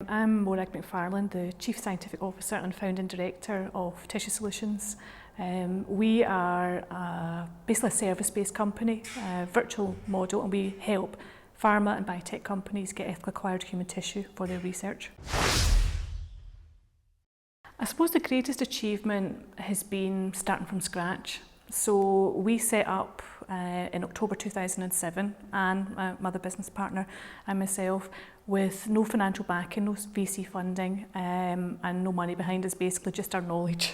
I'm Morag McFarlane, the Chief Scientific Officer and Founding Director of Tissue Solutions. We are basically a service-based company, a virtual model, and we help pharma and biotech companies get ethically acquired human tissue for their research. I suppose the greatest achievement has been starting from scratch. So we set up in October 2007, and my other business partner and myself, with no financial backing, no VC funding, and no money behind us, basically just our knowledge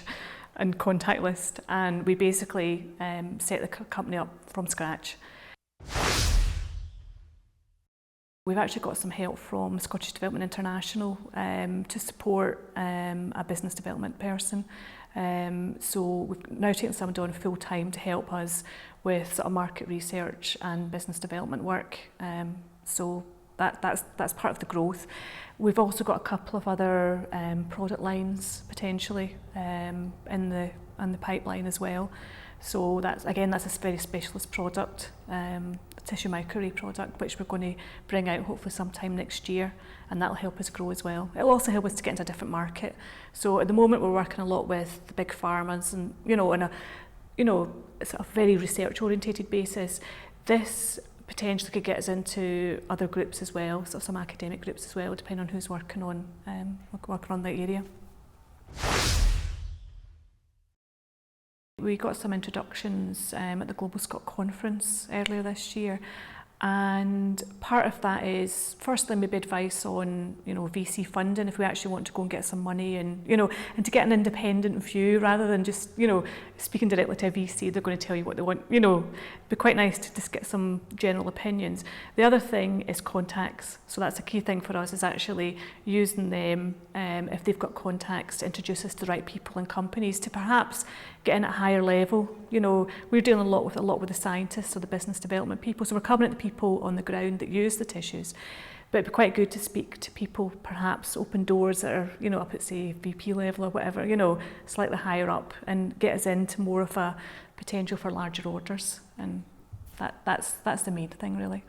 and contact list. And we basically set the company up from scratch. We've actually got some help from Scottish Development International to support a business development person. So we've now taken somebody on full time to help us with sort of market research and business development work. So that's part of the growth. We've also got a couple of other product lines potentially in the pipeline as well. So that's a very specialist product, a tissue microarray product, which we're going to bring out hopefully sometime next year, and that'll help us grow as well. It'll also help us to get into a different market. So at the moment we're working a lot with the big pharmas, and on a sort of very research orientated basis. This potentially could get us into other groups as well, so some academic groups as well, depending on who's working on the area. We got some introductions at the Global Scot Conference earlier this year, and part of that is firstly maybe advice on VC funding if we actually want to go and get some money, and and to get an independent view rather than just speaking directly to a VC. They're going to tell you what they want. It'd be quite nice to just get some general opinions. The other thing is contacts. So that's a key thing for us, is actually using them if they've got contacts to introduce us to the right people and companies to perhaps get in at a higher level. We're dealing a lot with the scientists or the business development people, so we're covering at the people on the ground that use the tissues. But it'd be quite good to speak to people, perhaps open doors that are up at say VP level or whatever, slightly higher up, and get us into more of a potential for larger orders. And that's the main thing really.